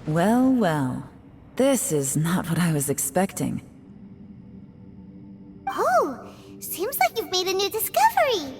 Well, well. This is not what I was expecting. Oh, seems like you've made a new discovery.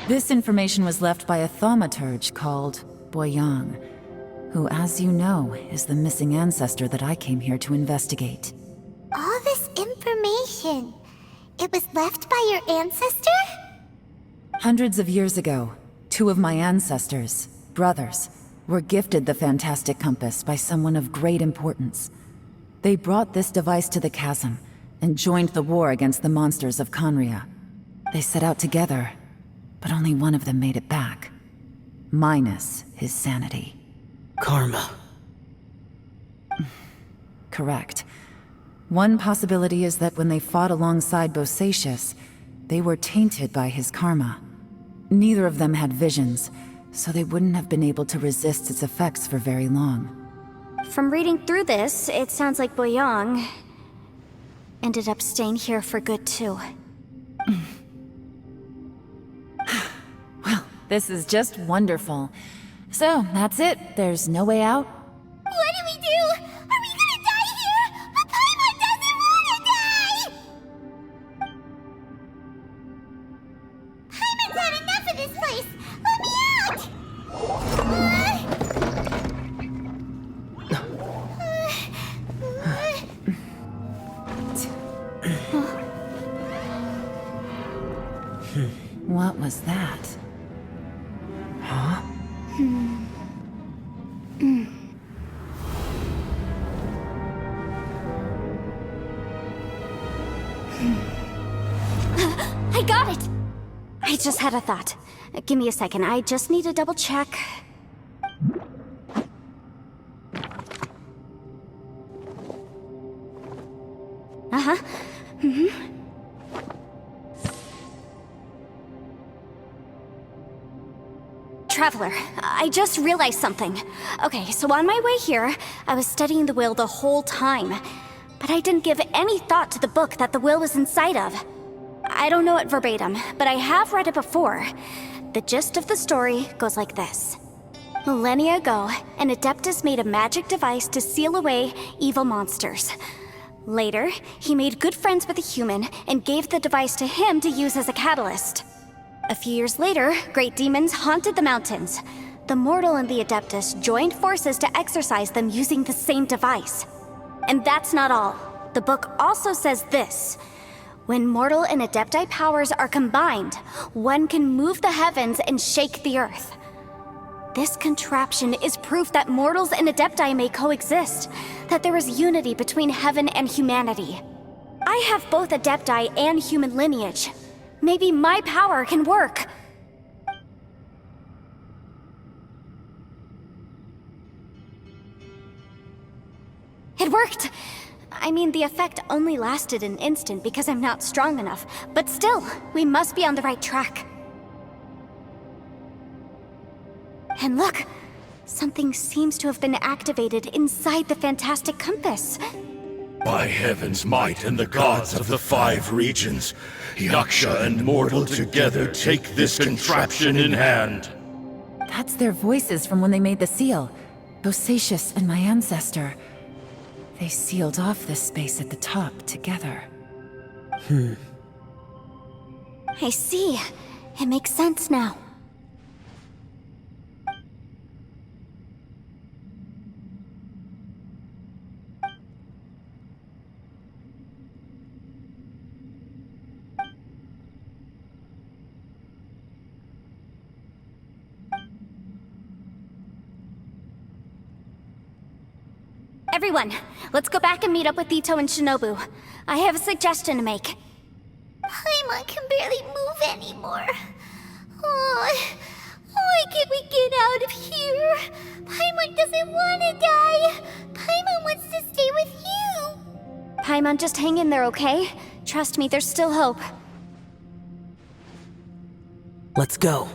This information was left by a thaumaturge called Boyang, who, as you know, is the missing ancestor that I came here to investigate. All this information, it was left by your ancestor? Hundreds of years ago, two of my ancestors, brothers, were gifted the fantastic compass by someone of great importance. They brought this device to the chasm and joined the war against the monsters of Conria. They set out together, but only one of them made it back. Minus his sanity. Karma. Correct. One possibility is that when they fought alongside Bosacius, they were tainted by his karma. Neither of them had visions, so they wouldn't have been able to resist its effects for very long. From reading through this, it sounds like Boyang ended up staying here for good too. Well, this is just wonderful. So, that's it. There's no way out? What do we do? Are we gonna die here? But Paimon doesn't wanna die! Paimon's had enough of this place! Let me out! What was that? Huh? I got it! I just had a thought. Give me a second, I just need to double check. Uh-huh. Traveler, I just realized something. Okay, so on my way here, I was studying the will the whole time. But I didn't give any thought to the book that the will was inside of. I don't know it verbatim, but I have read it before. The gist of the story goes like this. Millennia ago, an Adeptus made a magic device to seal away evil monsters. Later, he made good friends with a human and gave the device to him to use as a catalyst. A few years later, great demons haunted the mountains. The mortal and the Adeptus joined forces to exorcise them using the same device. And that's not all. The book also says this. When mortal and Adepti powers are combined, one can move the heavens and shake the earth. This contraption is proof that mortals and Adepti may coexist, that there is unity between heaven and humanity. I have both Adepti and human lineage. Maybe my power can work. It worked! I mean, the effect only lasted an instant because I'm not strong enough, but still, we must be on the right track. And look! Something seems to have been activated inside the Fantastic Compass. By heaven's might and the gods of the 5 regions, Yaksha and mortal together take this contraption in hand. That's their voices from when they made the seal. Bosacius and my ancestor. They sealed off this space at the top together. I see. It makes sense now. Everyone, let's go back and meet up with Ito and Shinobu. I have a suggestion to make. Paimon can barely move anymore. Oh, why can't we get out of here? Paimon doesn't want to die. Paimon wants to stay with you. Paimon, just hang in there, okay? Trust me, there's still hope. Let's go.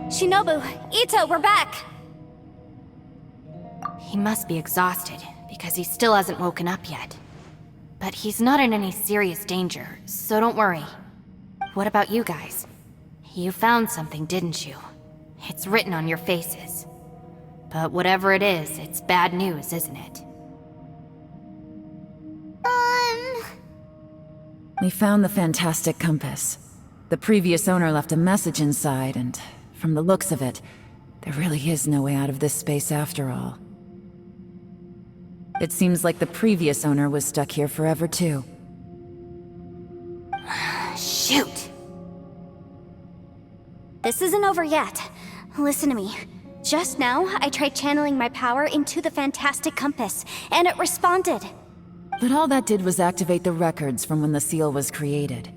Shinobu, Ito, we're back! He must be exhausted, because he still hasn't woken up yet. But he's not in any serious danger, so don't worry. What about you guys? You found something, didn't you? It's written on your faces. But whatever it is, it's bad news, isn't it? We found the Fantastic Compass. The previous owner left a message inside, and from the looks of it, there really is no way out of this space after all. It seems like the previous owner was stuck here forever too. Shoot! This isn't over yet. Listen to me. Just now, I tried channeling my power into the Fantastic Compass, and it responded. But all that did was activate the records from when the seal was created.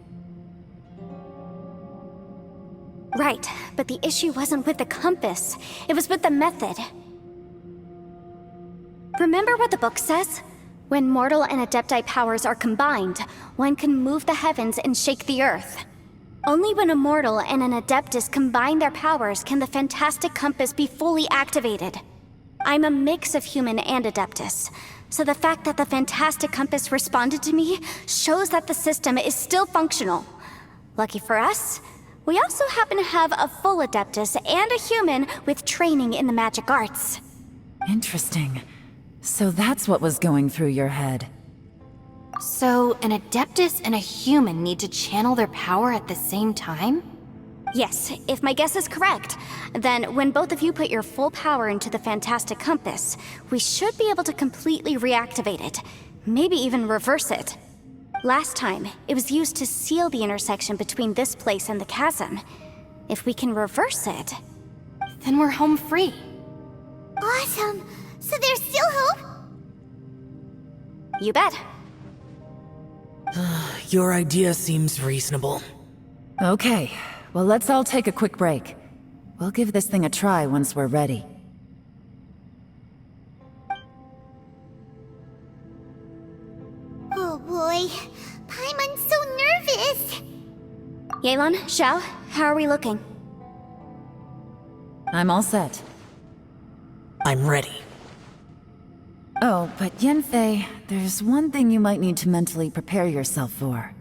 Right, but the issue wasn't with the compass. It was with the method. Remember what the book says? When mortal and Adepti powers are combined, one can move the heavens and shake the earth. Only when a mortal and an Adeptus combine their powers can the Fantastic Compass be fully activated. I'm a mix of human and Adeptus, so the fact that the Fantastic Compass responded to me shows that the system is still functional. Lucky for us, we also happen to have a full Adeptus and a human with training in the magic arts. Interesting. So that's what was going through your head. So, an Adeptus and a human need to channel their power at the same time? Yes, if my guess is correct, then when both of you put your full power into the Fantastic Compass, we should be able to completely reactivate it, maybe even reverse it. Last time, it was used to seal the intersection between this place and the chasm. If we can reverse it... Then we're home free. Awesome. So there's still hope? You bet. Your idea seems reasonable. Okay, well let's all take a quick break. We'll give this thing a try once we're ready. Oh boy. Paimon's so nervous. Yelan, Xiao, how are we looking? I'm all set. I'm ready. Oh, but Yanfei, there's one thing you might need to mentally prepare yourself for.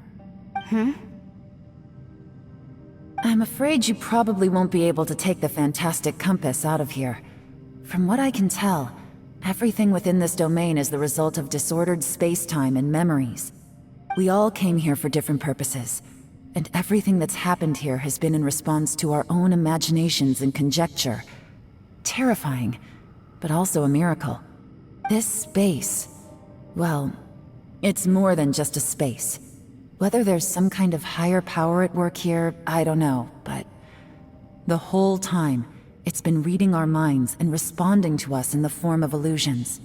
I'm afraid you probably won't be able to take the Fantastic Compass out of here. From what I can tell, everything within this domain is the result of disordered space-time and memories. We all came here for different purposes, and everything that's happened here has been in response to our own imaginations and conjecture. Terrifying, but also a miracle. This space, well, it's more than just a space. Whether there's some kind of higher power at work here, I don't know, but the whole time, it's been reading our minds and responding to us in the form of illusions.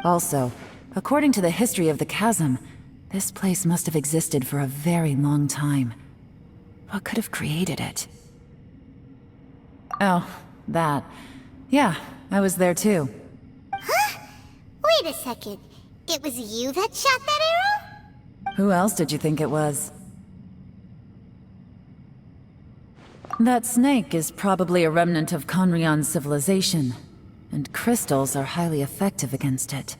Also, according to the history of the chasm, this place must have existed for a very long time. What could have created it? Oh, that. Yeah, I was there too. Huh? Wait a second. It was you that shot that arrow? Who else did you think it was? That snake is probably a remnant of Conrion's civilization, and crystals are highly effective against it.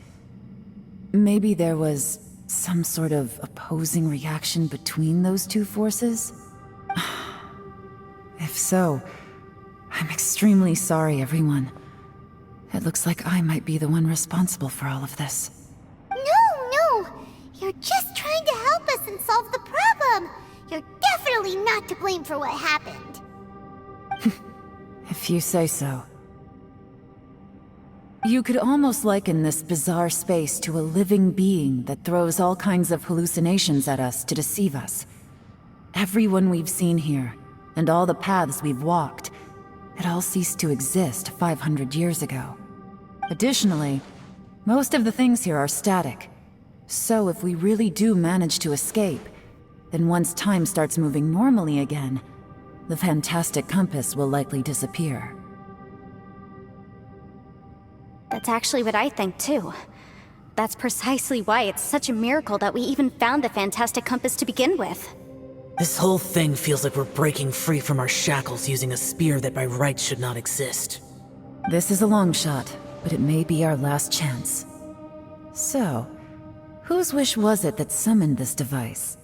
Maybe there was some sort of opposing reaction between those two forces? If so, I'm extremely sorry, everyone. It looks like I might be the one responsible for all of this. No! You're just trying to help us and solve the problem! You're definitely not to blame for what happened. If you say so. You could almost liken this bizarre space to a living being that throws all kinds of hallucinations at us to deceive us. Everyone we've seen here, and all the paths we've walked, it all ceased to exist 500 years ago. Additionally, most of the things here are static. So if we really do manage to escape, then once time starts moving normally again, the fantastic compass will likely disappear. That's actually what I think too. That's precisely why it's such a miracle that we even found the fantastic compass to begin with. This whole thing feels like we're breaking free from our shackles using a spear that by rights should not exist. This is a long shot, but it may be our last chance. So, whose wish was it that summoned this device?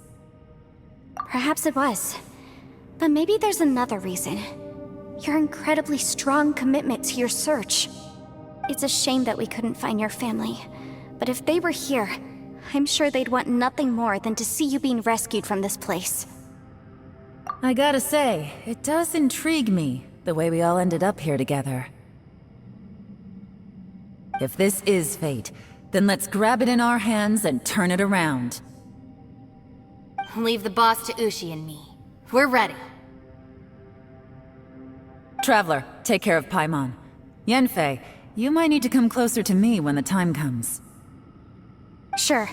Perhaps it was. But maybe there's another reason. Your incredibly strong commitment to your search. It's a shame that we couldn't find your family. But if they were here, I'm sure they'd want nothing more than to see you being rescued from this place. I gotta say, it does intrigue me, the way we all ended up here together. If this is fate, then let's grab it in our hands and turn it around. Leave the boss to Ushi and me. We're ready. Traveler, take care of Paimon. Yanfei, you might need to come closer to me when the time comes. Sure.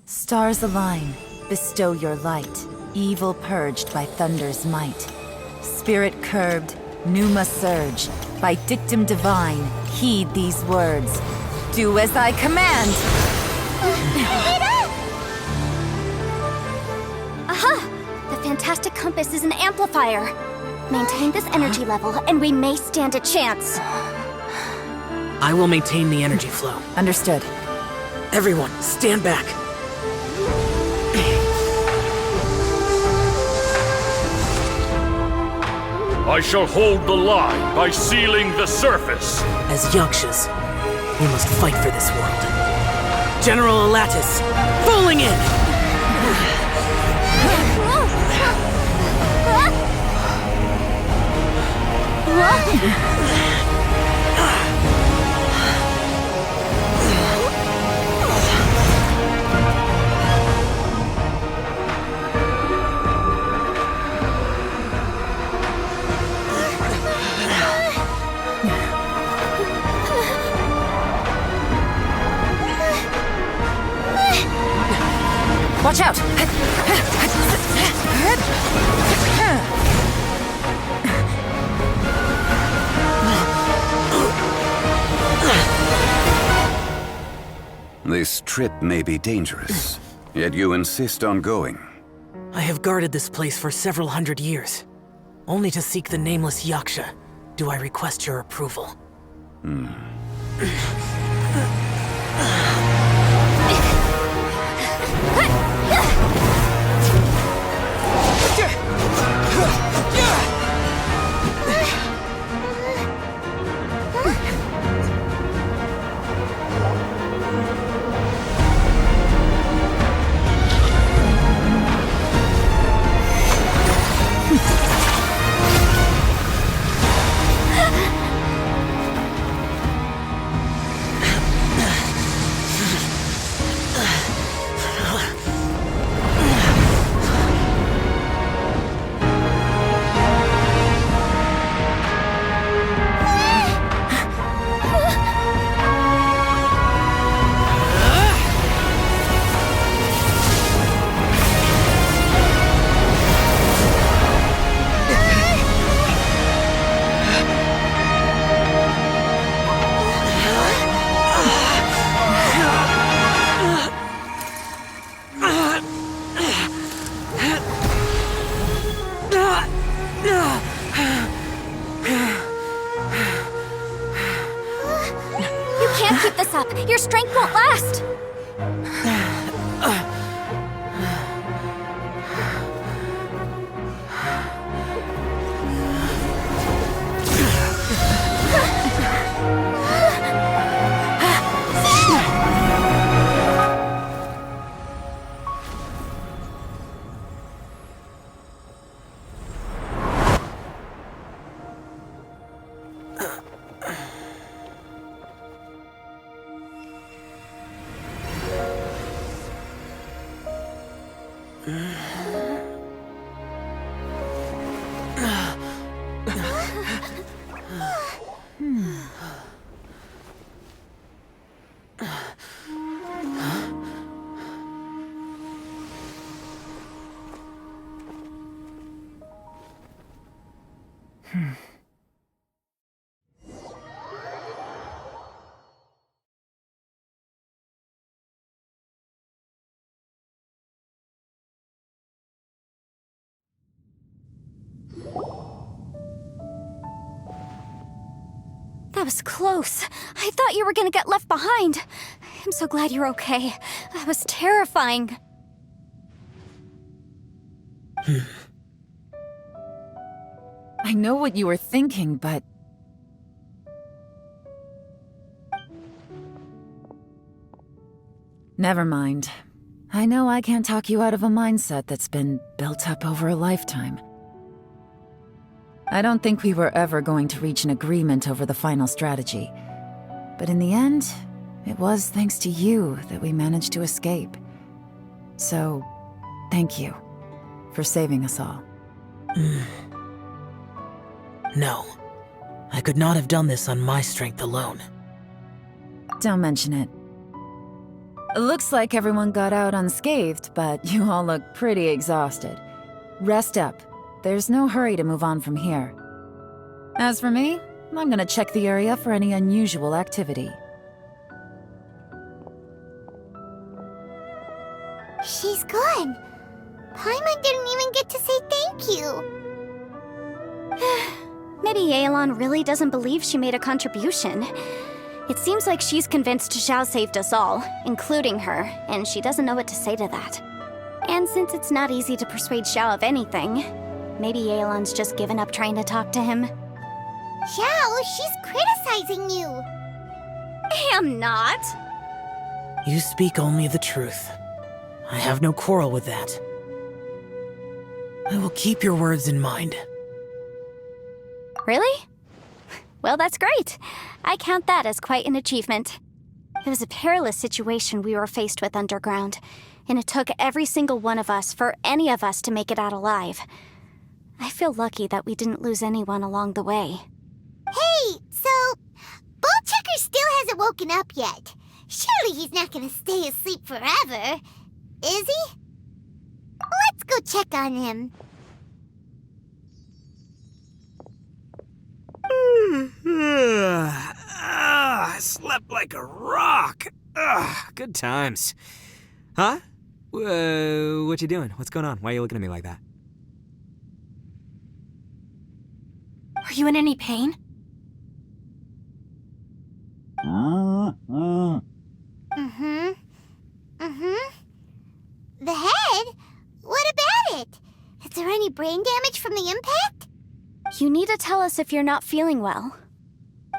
Stars align, bestow your light, evil purged by thunder's might. Spirit curbed, pneuma surge, by dictum divine, heed these words. Do as I command! Aha! The fantastic compass is an amplifier. Maintain this energy level, and we may stand a chance. I will maintain the energy flow. Understood. Everyone, stand back. I shall hold the line by sealing the surface. As Yakshas, we must fight for this world. General Alatus, falling in! Watch out! This trip may be dangerous, yet you insist on going. I have guarded this place for several hundred years. Only to seek the nameless Yaksha, do I request your approval. keep this up. Your strength won't last. That was close. I thought you were gonna get left behind. I'm so glad you're okay. That was terrifying. I know what you were thinking, but... Never mind. I know I can't talk you out of a mindset that's been built up over a lifetime. I don't think we were ever going to reach an agreement over the final strategy. But in the end, it was thanks to you that we managed to escape. So, thank you for saving us all. No. I could not have done this on my strength alone. Don't mention it. It looks like everyone got out unscathed, but you all look pretty exhausted. Rest up. There's no hurry to move on from here. As for me, I'm gonna check the area for any unusual activity. She's gone. Paimon didn't even get to say thank you. Maybe Yelan really doesn't believe she made a contribution. It seems like she's convinced Xiao saved us all, including her, and she doesn't know what to say to that. And since it's not easy to persuade Xiao of anything, maybe Yelan's just given up trying to talk to him. Xiao, she's criticizing you. I'm not. You speak only the truth. I have no quarrel with that. I will keep your words in mind. Really? Well, that's great. I count that as quite an achievement. It was a perilous situation we were faced with underground, and it took every single one of us for any of us to make it out alive. I feel lucky that we didn't lose anyone along the way. Hey, so Ballchecker still hasn't woken up yet. Surely he's not gonna stay asleep forever, is he? Let's go check on him. I slept like a rock. Good times. Huh? What you doing? What's going on? Why are you looking at me like that? Are you in any pain? The head? What about it? Is there any brain damage from the impact? You need to tell us if you're not feeling well.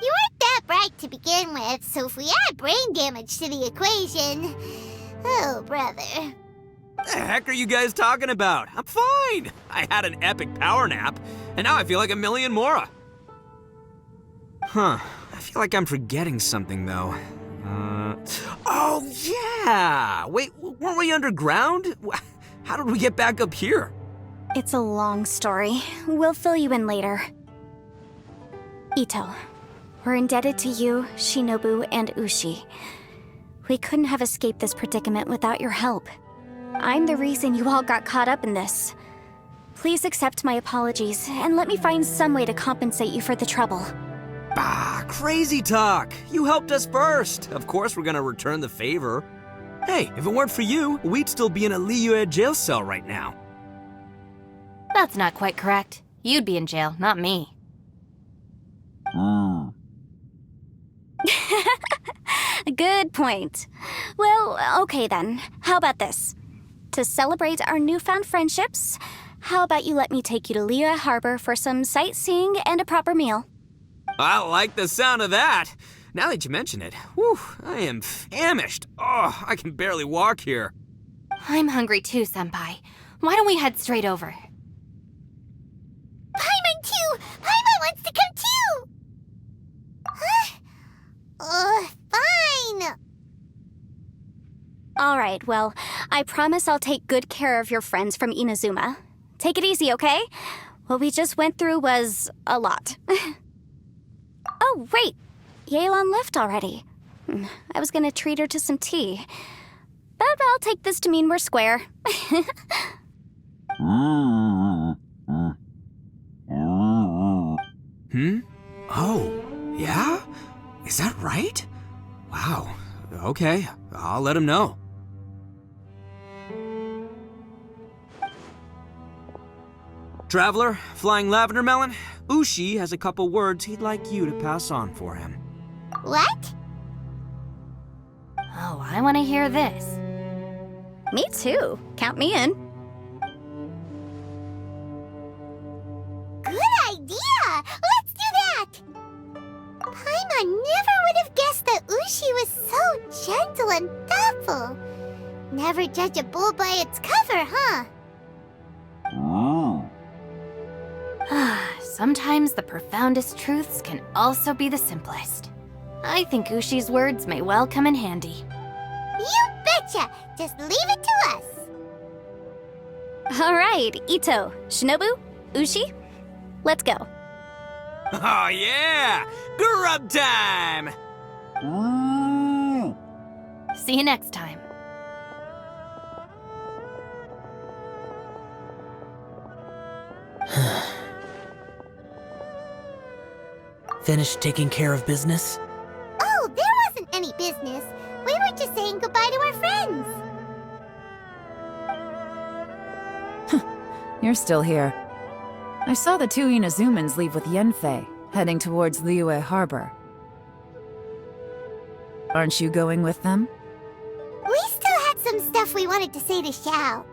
You weren't that bright to begin with, so if we add brain damage to the equation... Oh, brother. What the heck are you guys talking about? I'm fine. I had an epic power nap, and now I feel like a million more. Huh. I feel like I'm forgetting something, though. Oh, yeah! Wait, weren't we underground? How did we get back up here? It's a long story. We'll fill you in later. Ito, we're indebted to you, Shinobu, and Ushi. We couldn't have escaped this predicament without your help. I'm the reason you all got caught up in this. Please accept my apologies, and let me find some way to compensate you for the trouble. Bah, crazy talk. You helped us first. Of course we're gonna return the favor. Hey, if it weren't for you, we'd still be in a Liyue jail cell right now. That's not quite correct. You'd be in jail, not me. Good point. Well, okay then. How about this? To celebrate our newfound friendships, how about you let me take you to Liyue Harbor for some sightseeing and a proper meal? I like the sound of that. Now that you mention it, whew, I am famished. Oh, I can barely walk here. I'm hungry too, Senpai. Why don't we head straight over? Paimon too! Paimon wants to come too! Huh? Fine! Alright, well, I promise I'll take good care of your friends from Inazuma. Take it easy, okay? What we just went through was a lot. Oh, wait! Yelan left already. I was gonna treat her to some tea. But I'll take this to mean we're square. Oh, yeah? Is that right? Wow. Okay, I'll let him know. Traveler, Flying Lavender Melon, Ushi has a couple words he'd like you to pass on for him. What? Oh, I want to hear this. Me too. Count me in. Good idea! Let's do that! Paimon never would have guessed that Ushi was so gentle and thoughtful. Never judge a bull by its cover, huh? Sometimes the profoundest truths can also be the simplest. I think Ushi's words may well come in handy. You betcha! Just leave it to us! Alright, Ito, Shinobu, Ushi, let's go. Oh yeah! Grub time! See you next time. Finished taking care of business? Oh, there wasn't any business. We were just saying goodbye to our friends. You're still here. I saw the two Inazumans leave with Yanfei, heading towards Liyue Harbor. Aren't you going with them? We still had some stuff we wanted to say to Xiao.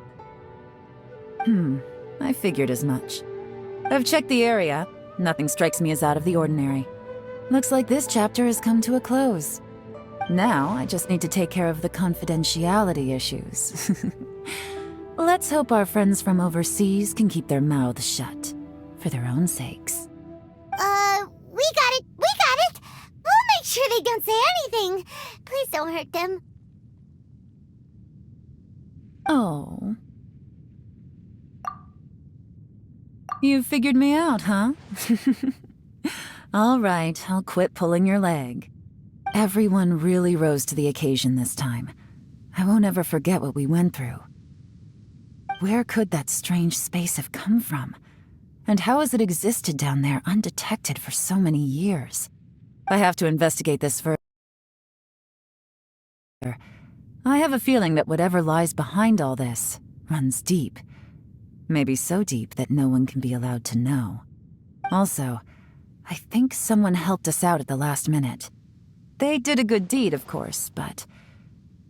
I figured as much. I've checked the area. Nothing strikes me as out of the ordinary. Looks like this chapter has come to a close. Now, I just need to take care of the confidentiality issues. Let's hope our friends from overseas can keep their mouths shut, for their own sakes. We got it! We got it! We'll make sure they don't say anything. Please don't hurt them. Oh. You figured me out, huh? All right, I'll quit pulling your leg. Everyone really rose to the occasion this time. I won't ever forget what we went through. Where could that strange space have come from? And how has it existed down there undetected for so many years? I have to investigate this further. I have a feeling that whatever lies behind all this runs deep. Maybe so deep that no one can be allowed to know. Also, I think someone helped us out at the last minute. They did a good deed, of course, but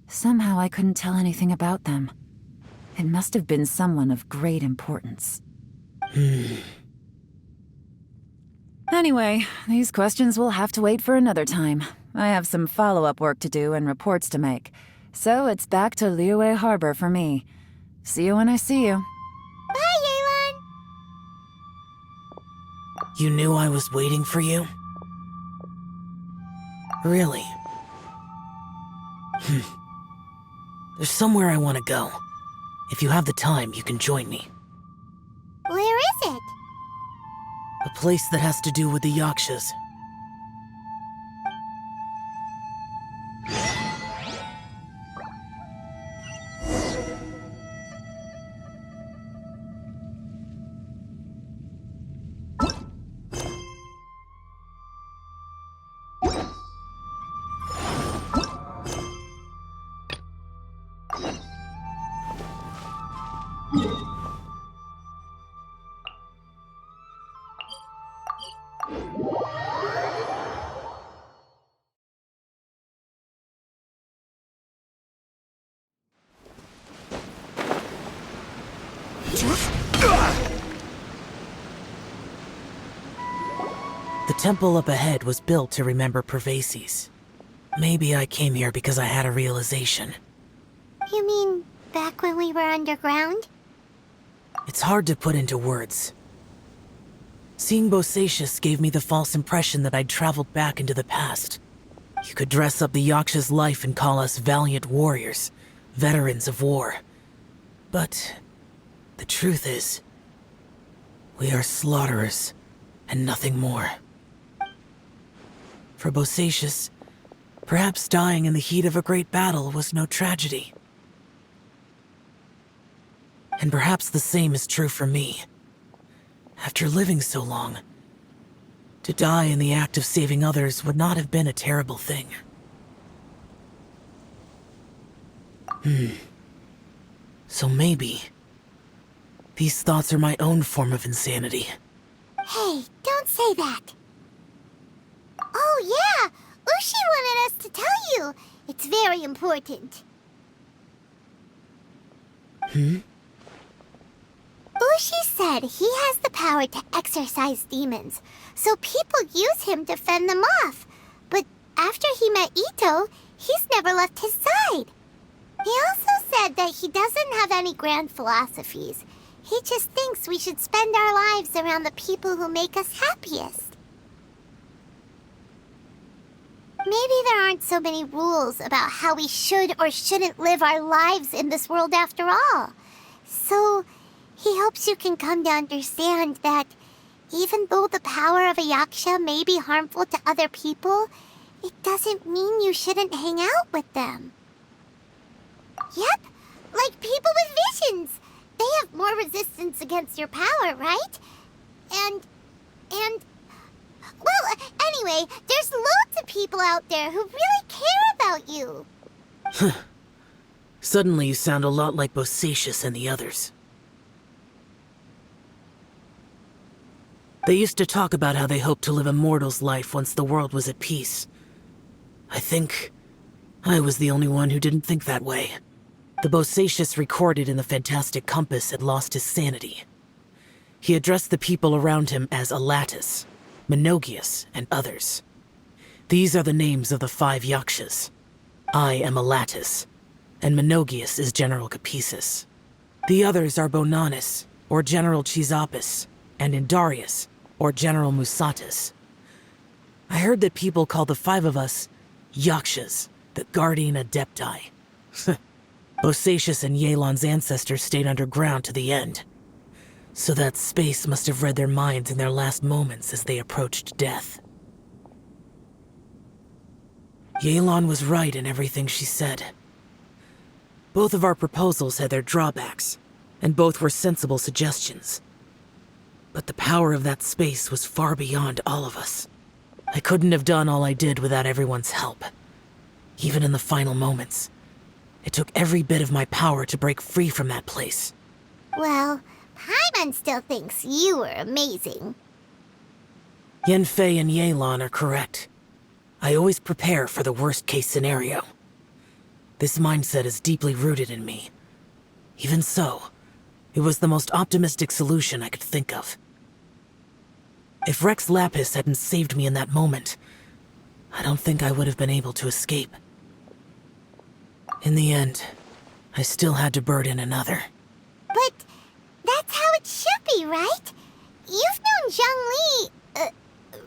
somehow I couldn't tell anything about them. It must have been someone of great importance. Anyway, these questions will have to wait for another time. I have some follow-up work to do and reports to make. So it's back to Liyue Harbor for me. See you when I see you. Bye, Yelan! You knew I was waiting for you? Really? There's somewhere I want to go. If you have the time, you can join me. Where is it? A place that has to do with the Yakshas. temple up ahead was built to remember Pervases. Maybe I came here because I had a realization. You mean back when we were underground? It's hard to put into words. Seeing Bosacius gave me the false impression that I'd traveled back into the past. You could dress up the Yaksha's life and call us valiant warriors, veterans of war. But the truth is, we are slaughterers and nothing more. For Bosacius, perhaps dying in the heat of a great battle was no tragedy. And perhaps the same is true for me. After living so long, to die in the act of saving others would not have been a terrible thing. So maybe these thoughts are my own form of insanity. Hey, don't say that. Oh yeah, Ushi wanted us to tell you. It's very important. Ushi said he has the power to exorcise demons, so people use him to fend them off. But after he met Ito, he's never left his side. He also said that he doesn't have any grand philosophies. He just thinks we should spend our lives around the people who make us happiest. Maybe there aren't so many rules about how we should or shouldn't live our lives in this world after all. So he hopes you can come to understand that even though the power of a Yaksha may be harmful to other people, it doesn't mean you shouldn't hang out with them. Yep, like people with visions. They have more resistance against your power, right? And... Well, anyway, there's loads of people out there who really care about you. Suddenly you sound a lot like Bosacius and the others. They used to talk about how they hoped to live a mortal's life once the world was at peace. I think I was the only one who didn't think that way. The Bosacius recorded in the Fantastic Compass had lost his sanity. He addressed the people around him as Alatus, Minogius, and others. These are the names of the 5 Yakshas. I am Alatus, and Minogius is General Capisis. The others are Bonanis, or General Chisapis, and Indarius, or General Musatus. I heard that people call the 5 of us Yakshas, the Guardian Adepti. Bosacius and Yelan's ancestors stayed underground to the end. So that space must have read their minds in their last moments as they approached death. Yelan was right in everything she said. Both of our proposals had their drawbacks, and both were sensible suggestions. But the power of that space was far beyond all of us. I couldn't have done all I did without everyone's help. Even in the final moments, it took every bit of my power to break free from that place. Well, Paimon still thinks you were amazing. Yanfei and Yelan are correct. I always prepare for the worst-case scenario. This mindset is deeply rooted in me. Even so, it was the most optimistic solution I could think of. If Rex Lapis hadn't saved me in that moment, I don't think I would have been able to escape. In the end, I still had to burden another. But that's how it should be, right? You've known Zhang Li,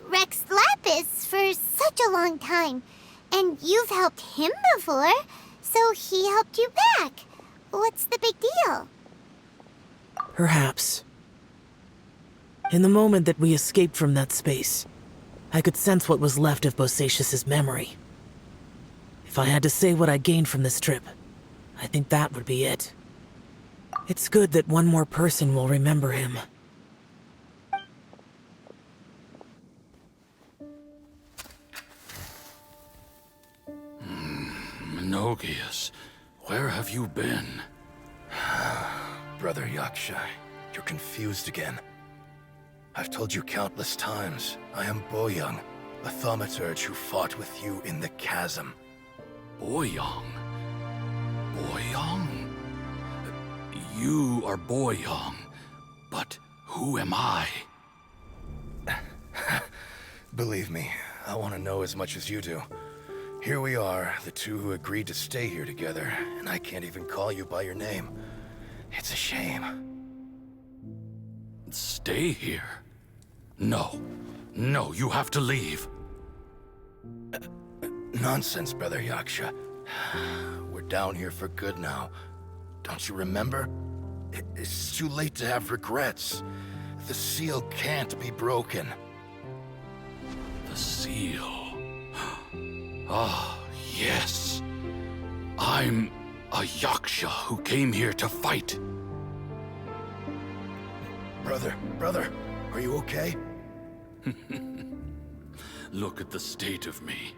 Rex Lapis, for such a long time. And you've helped him before, so he helped you back. What's the big deal? Perhaps. In the moment that we escaped from that space, I could sense what was left of Bosacius's memory. If I had to say what I gained from this trip, I think that would be it. It's good that one more person will remember him. Minogius, where have you been? Brother Yaksha, you're confused again. I've told you countless times, I am Boyoung, a thaumaturge who fought with you in the chasm. Boyoung? Boyoung? You are Boyoung, but who am I? Believe me, I want to know as much as you do. Here we are, the two who agreed to stay here together, and I can't even call you by your name. It's a shame. Stay here? No. No, you have to leave. Nonsense, Brother Yaksha. We're down here for good now. Don't you remember? It's too late to have regrets. The seal can't be broken. The seal. Ah, yes. I'm a Yaksha who came here to fight. Brother, are you okay? Look at the state of me.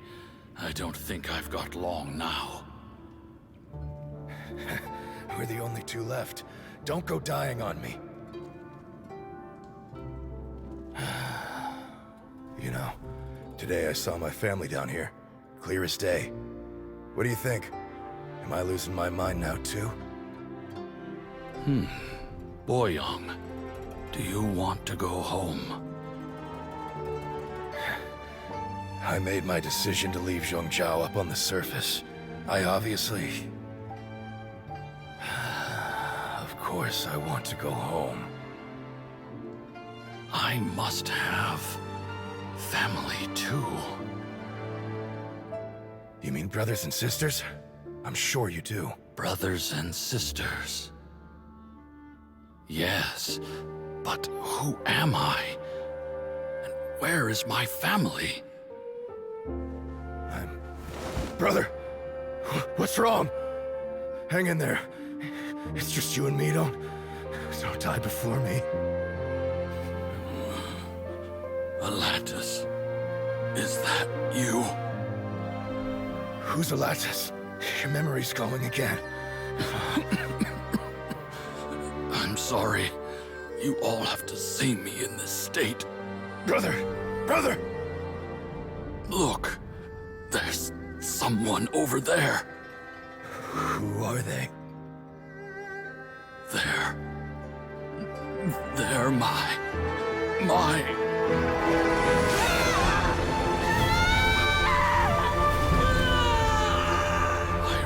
I don't think I've got long now. We're the only two left. Don't go dying on me. You know, today I saw my family down here. Clear as day. What do you think? Am I losing my mind now too? Boyoung, do you want to go home? I made my decision to leave Zhongzhao up on the surface. I obviously... Of course I want to go home. I must have family too. You mean brothers and sisters? I'm sure you do. Brothers and sisters. Yes, but who am I? And where is my family? Brother! What's wrong? Hang in there. It's just you and me, don't die before me. Alatus, is that you? Who's Alatus? Your memory's going again. I'm sorry. You all have to see me in this state. Brother! Look, there's someone over there. Who are they? They're my... I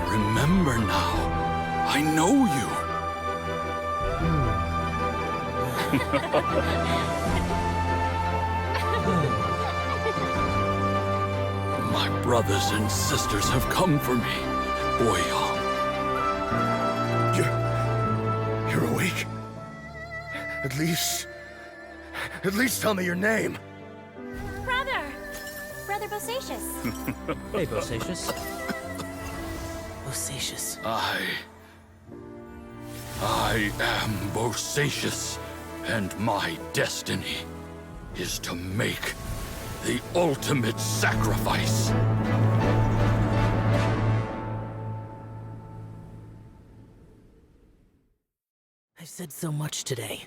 remember now. I know you. My brothers and sisters have come for me, Boyoung. You're awake? At least tell me your name. Brother Bosacious. Hey, Bosacious. Bosacious. I am Bosacious, and my destiny is to make the ultimate sacrifice. I've said so much today,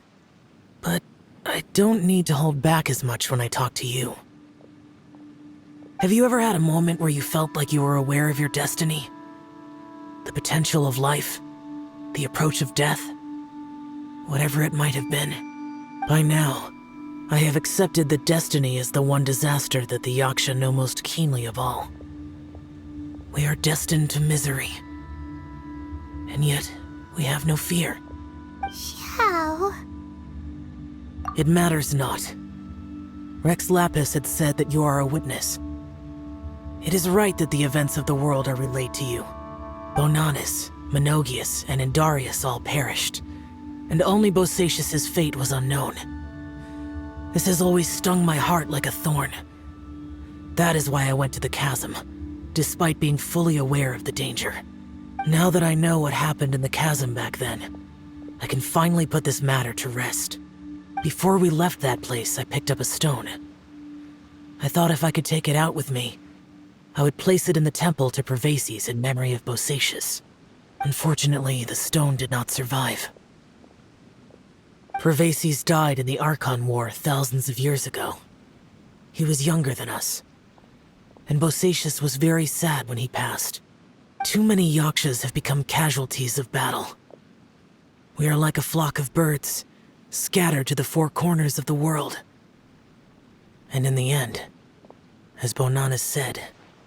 but I don't need to hold back as much when I talk to you. Have you ever had a moment where you felt like you were aware of your destiny? The potential of life? The approach of death? Whatever it might have been. By now, I have accepted that destiny is the one disaster that the Yaksha know most keenly of all. We are destined to misery. And yet, we have no fear. How? It matters not. Rex Lapis had said that you are a witness. It is right that the events of the world are relayed to you. Bonanis, Menogius, and Indarius all perished, and only Bosacious's fate was unknown. This has always stung my heart like a thorn. That is why I went to the chasm, despite being fully aware of the danger. Now that I know what happened in the chasm back then, I can finally put this matter to rest. Before we left that place, I picked up a stone. I thought if I could take it out with me, I would place it in the temple to Pervases in memory of Bosacious. Unfortunately, the stone did not survive. Pervases died in the Archon War thousands of years ago. He was younger than us, and Bosacious was very sad when he passed. Too many Yakshas have become casualties of battle. We are like a flock of birds, scattered to the four corners of the world. And in the end, As Bonanas said,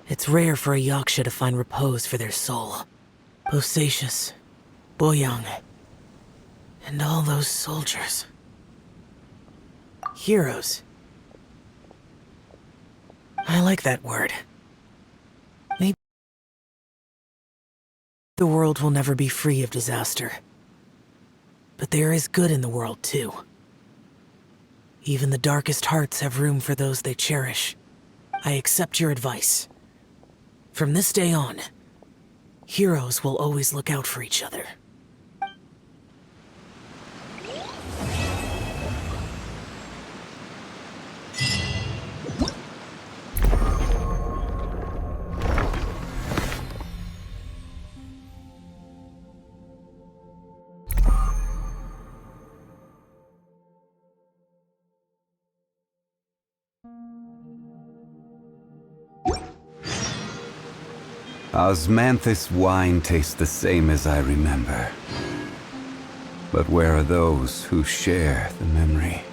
it's rare for a Yaksha to find repose for their soul. Bosacius, Boyang, and all those soldiers. Heroes. I like that word. Maybe the world will never be free of disaster. But there is good in the world, too. Even the darkest hearts have room for those they cherish. I accept your advice. From this day on, heroes will always look out for each other. Osmanthus wine tastes the same as I remember. But where are those who share the memory?